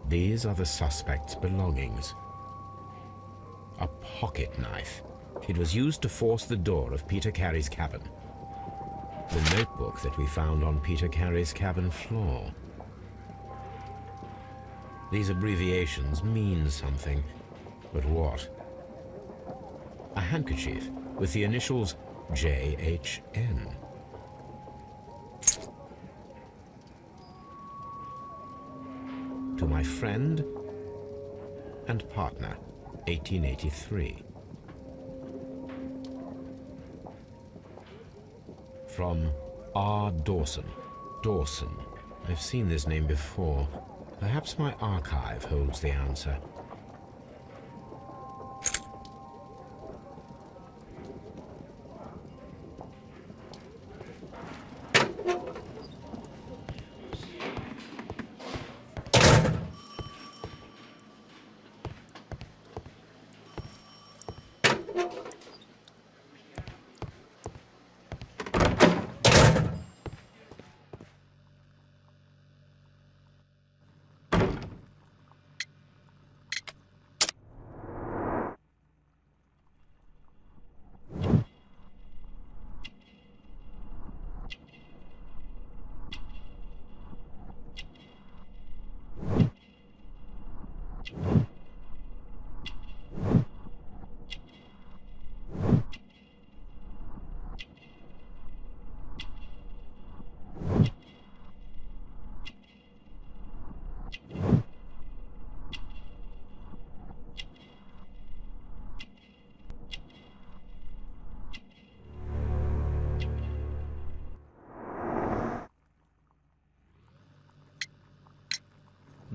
These are the suspect's belongings. A pocket knife. It was used to force the door of Peter Carey's cabin. The notebook that we found on Peter Carey's cabin floor. These abbreviations mean something, but what? A handkerchief with the initials JHN. To my friend and partner, 1883. From R. Dawson. Dawson. I've seen this name before. Perhaps my archive holds the answer.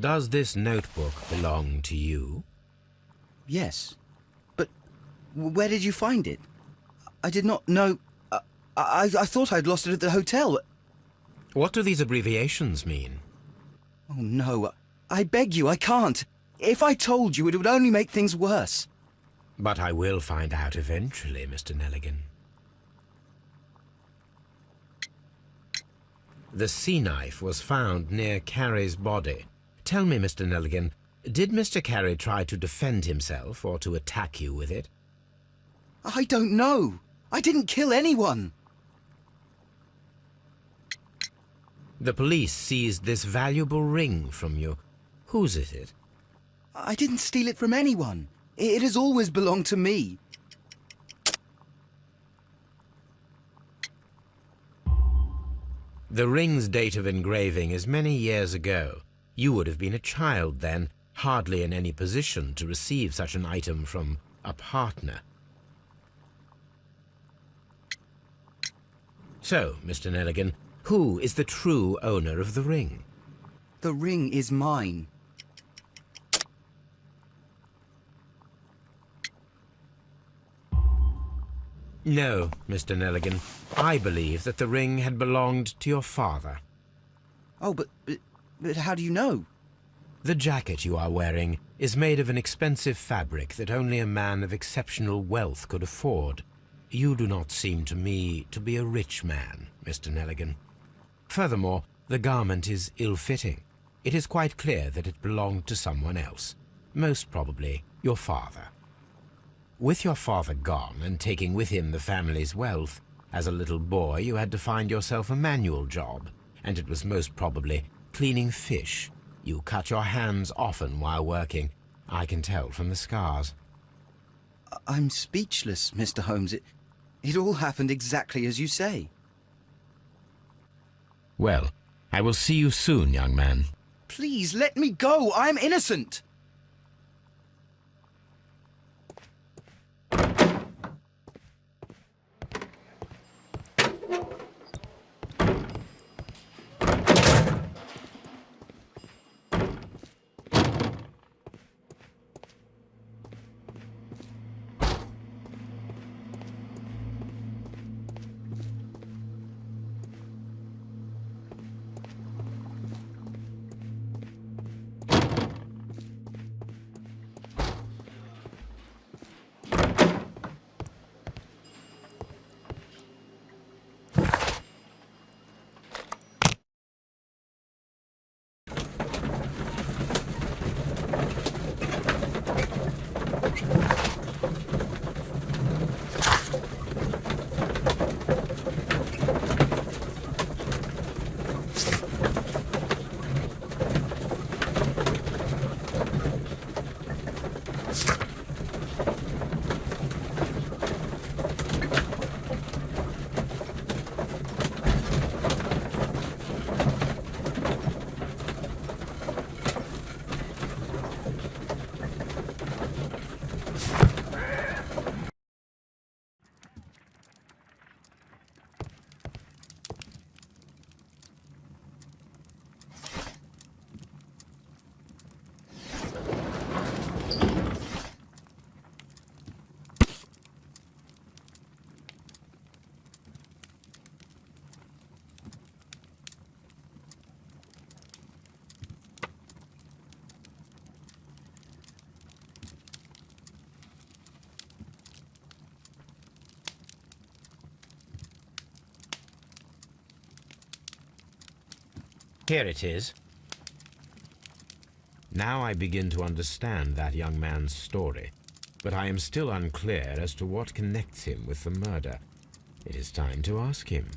Does this notebook belong to you? Yes. But where did you find it? I did not know... I thought I'd lost it at the hotel. What do these abbreviations mean? Oh, no. I beg you, I can't. If I told you, it would only make things worse. But I will find out eventually, Mr. Nelligan. The sea knife was found near Carey's body. Tell me, Mr. Nelligan, did Mr. Carey try to defend himself or to attack you with it? I don't know. I didn't kill anyone. The police seized this valuable ring from you. Whose is it? I didn't steal it from anyone. It has always belonged to me. The ring's date of engraving is many years ago. You would have been a child then, hardly in any position to receive such an item from a partner. So, Mr. Nelligan, who is the true owner of the ring? The ring is mine. No, Mr. Nelligan. I believe that the ring had belonged to your father. Oh, but how do you know? The jacket you are wearing is made of an expensive fabric that only a man of exceptional wealth could afford. You do not seem to me to be a rich man, Mr. Nelligan. Furthermore, the garment is ill-fitting. It is quite clear that it belonged to someone else, most probably your father. With your father gone and taking with him the family's wealth, as a little boy you had to find yourself a manual job, and it was most probably cleaning fish. You cut your hands often while working. I can tell from the scars. I'm speechless, Mr. Holmes. It all happened exactly as you say. Well, I will see you soon, young man. Please, let me go. I'm innocent. Here it is. Now I begin to understand that young man's story, but I am still unclear as to what connects him with the murder. It is time to ask him.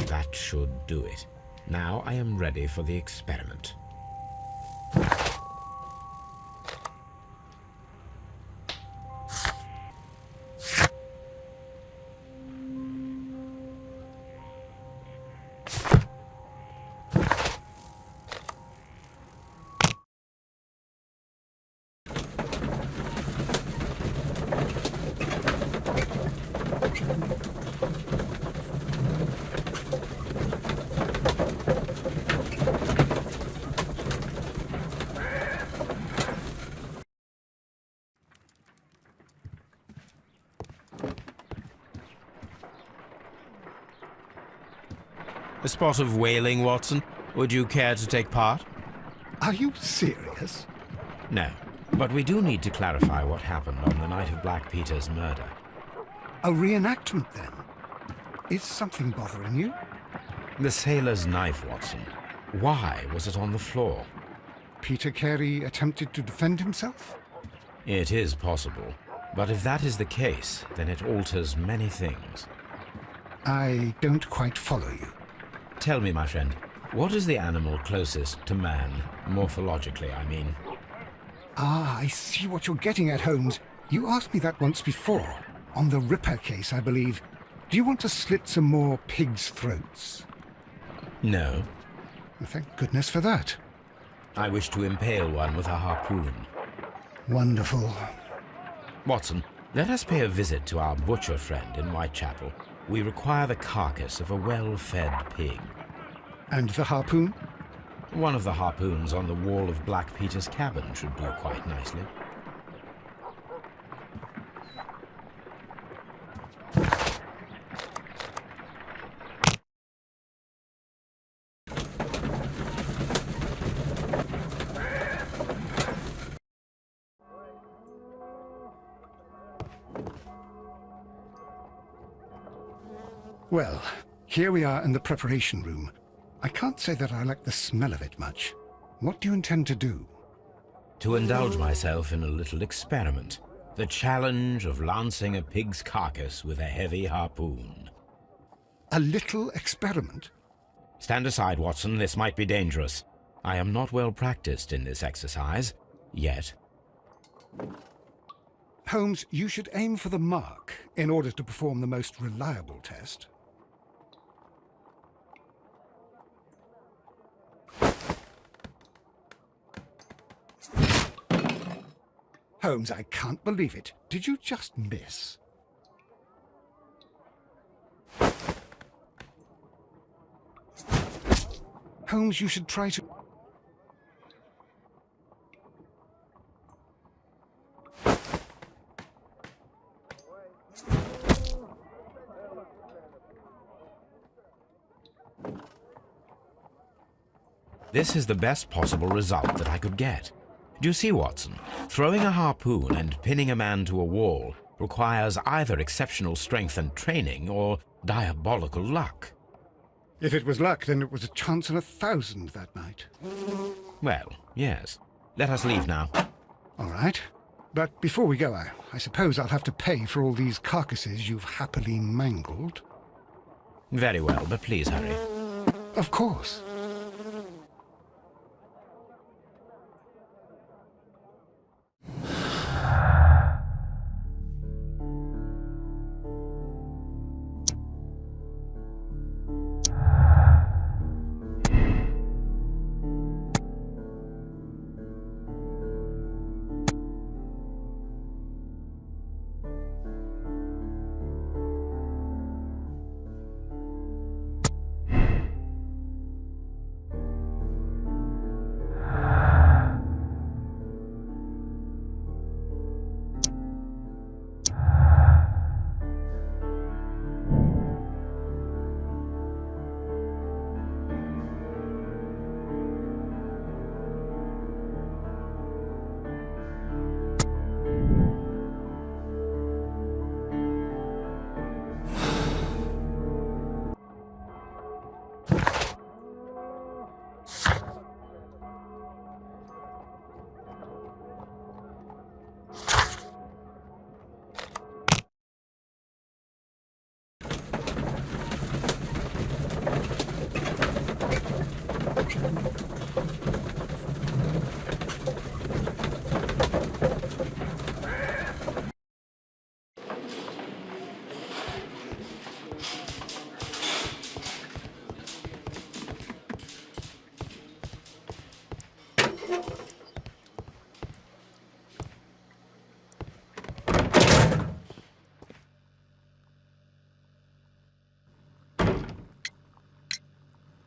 That should do it. Now I am ready for the experiment. A spot of whaling, Watson? Would you care to take part? Are you serious? No, but we do need to clarify what happened on the night of Black Peter's murder. A reenactment, then? Is something bothering you? The sailor's knife, Watson. Why was it on the floor? Peter Carey attempted to defend himself? It is possible, but if that is the case, then it alters many things. I don't quite follow you. Tell me, my friend, what is the animal closest to man, morphologically, I mean? Ah, I see what you're getting at, Holmes. You asked me that once before. On the Ripper case, I believe. Do you want to slit some more pigs' throats? No. Well, thank goodness for that. I wish to impale one with a harpoon. Wonderful. Watson, let us pay a visit to our butcher friend in Whitechapel. We require the carcass of a well-fed pig. And the harpoon? One of the harpoons on the wall of Black Peter's cabin should do quite nicely. Well, here we are in the preparation room. I can't say that I like the smell of it much. What do you intend to do? To indulge myself in a little experiment. The challenge of lancing a pig's carcass with a heavy harpoon. A little experiment? Stand aside, Watson. This might be dangerous. I am not well practiced in this exercise, yet. Holmes, you should aim for the mark in order to perform the most reliable test. Holmes, I can't believe it. Did you just miss? Holmes, you should try to... This is the best possible result that I could get. Do you see, Watson? Throwing a harpoon and pinning a man to a wall requires either exceptional strength and training or diabolical luck. If it was luck, then it was a chance in 1,000 that night. Well, yes. Let us leave now. All right. But before we go, I suppose I'll have to pay for all these carcasses you've happily mangled. Very well, but please hurry. Of course.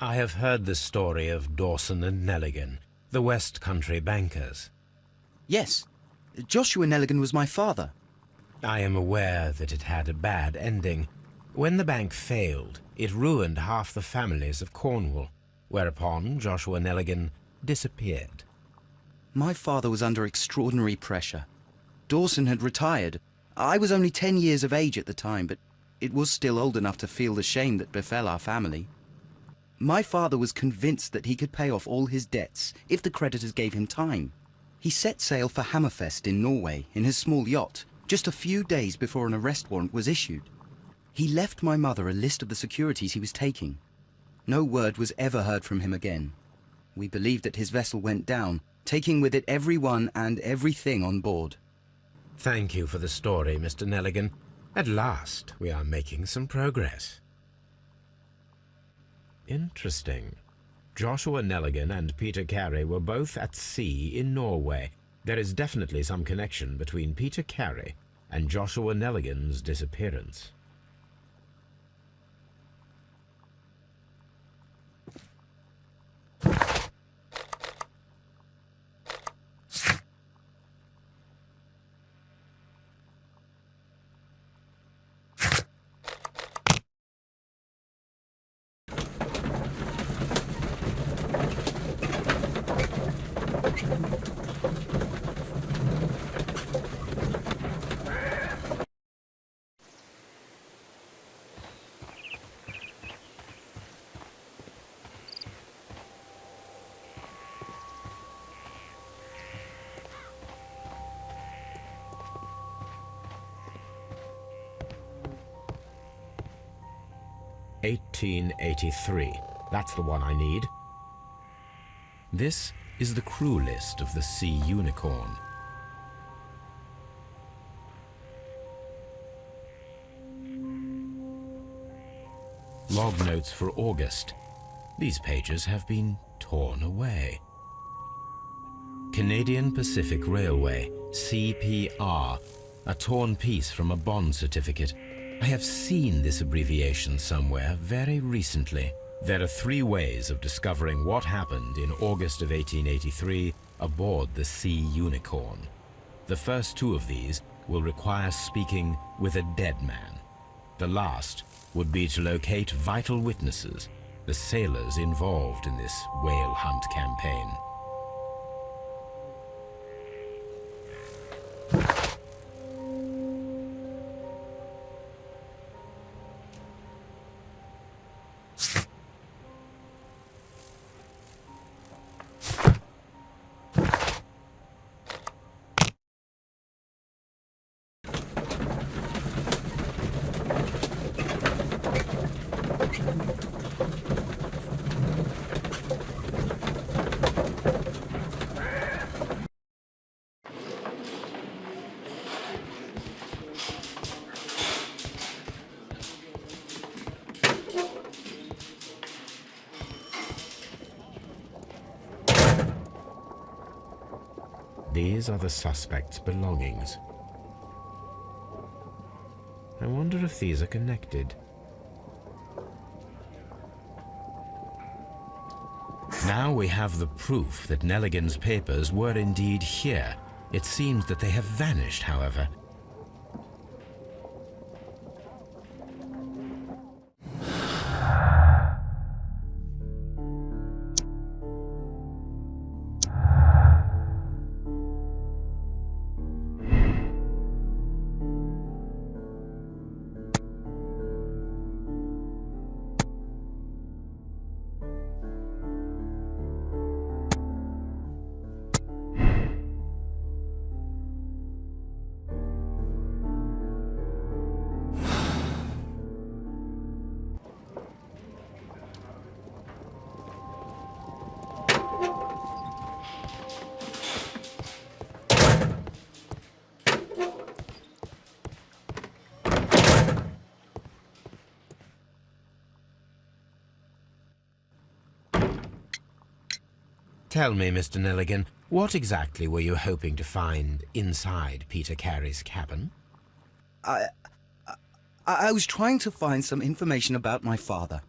I have heard the story of Dawson and Nelligan, the West Country bankers. Yes, Joshua Nelligan was my father. I am aware that it had a bad ending. When the bank failed, it ruined half the families of Cornwall, whereupon Joshua Nelligan disappeared. My father was under extraordinary pressure. Dawson had retired. I was only 10 years of age at the time, but it was still old enough to feel the shame that befell our family. My father was convinced that he could pay off all his debts if the creditors gave him time. He set sail for Hammerfest in Norway in his small yacht, just a few days before an arrest warrant was issued. He left my mother a list of the securities he was taking. No word was ever heard from him again. We believe that his vessel went down, taking with it everyone and everything on board. Thank you for the story, Mr. Nelligan. At last, we are making some progress. Interesting. Joshua Nelligan and Peter Carey were both at sea in Norway. There is definitely some connection between Peter Carey and Joshua Nelligan's disappearance. "1883. That's the one I need. This is the crew list of the Sea Unicorn. Log notes for August. These pages have been torn away. Canadian Pacific Railway, CPR, a torn piece from a bond certificate. I have seen this abbreviation somewhere very recently. There are 3 ways of discovering what happened in August of 1883 aboard the Sea Unicorn. The first 2 of these will require speaking with a dead man. The last would be to locate vital witnesses, the sailors involved in this whale hunt campaign. These are the suspect's belongings. I wonder if these are connected. Now we have the proof that Nelligan's papers were indeed here. It seems that they have vanished, however. Tell me, Mr. Nelligan, what exactly were you hoping to find inside Peter Carey's cabin? I was trying to find some information about my father.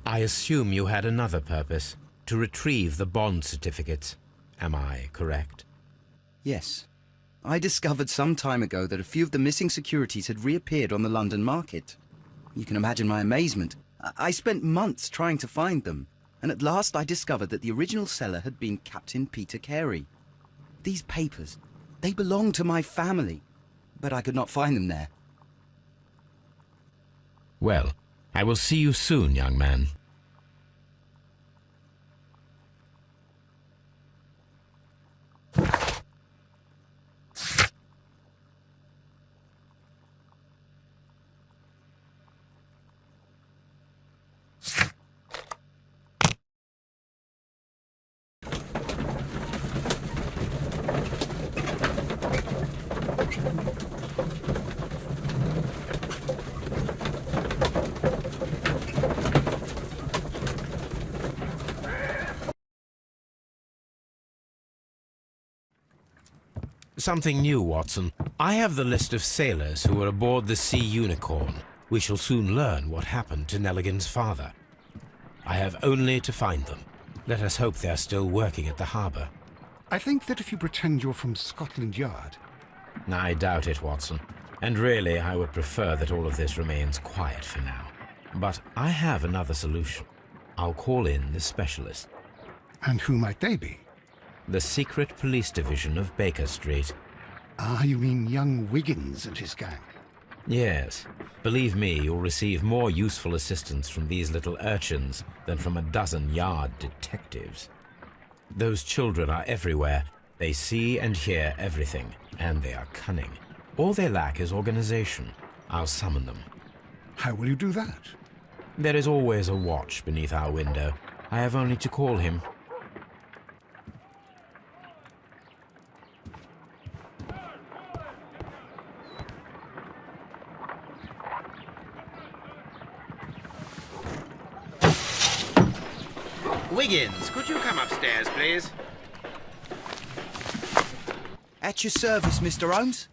I assume you had another purpose, to retrieve the bond certificates. Am I correct? Yes. I discovered some time ago that a few of the missing securities had reappeared on the London market. You can imagine my amazement. I spent months trying to find them, and at last I discovered that the original seller had been Captain Peter Carey. These papers, they belonged to my family, but I could not find them there. Well, I will see you soon, young man. Something new, Watson. I have the list of sailors who were aboard the Sea Unicorn. We shall soon learn what happened to Nelligan's father. I have only to find them. Let us hope they are still working at the harbour. I think that if you pretend you're from Scotland Yard... I doubt it, Watson. And really, I would prefer that all of this remains quiet for now. But I have another solution. I'll call in the specialist. And who might they be? The secret police division of Baker Street. Ah, you mean young Wiggins and his gang? Yes. Believe me, you'll receive more useful assistance from these little urchins than from a dozen yard detectives. Those children are everywhere. They see and hear everything, and they are cunning. All they lack is organization. I'll summon them. How will you do that? There is always a watch beneath our window. I have only to call him. Wiggins, could you come upstairs, please? At your service, Mr. Holmes.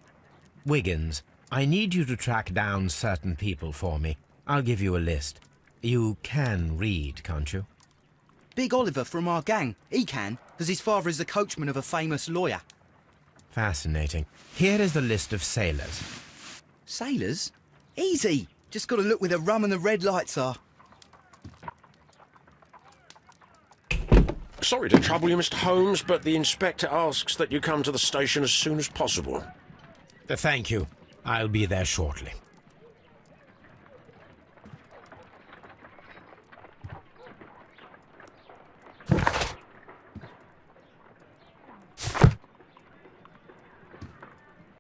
Wiggins, I need you to track down certain people for me. I'll give you a list. You can read, can't you? Big Oliver from our gang. He can, because his father is the coachman of a famous lawyer. Fascinating. Here is the list of sailors. Sailors? Easy. Just got to look where the rum and the red lights are. Sorry to trouble you, Mr. Holmes, but the inspector asks that you come to the station as soon as possible. Thank you. I'll be there shortly.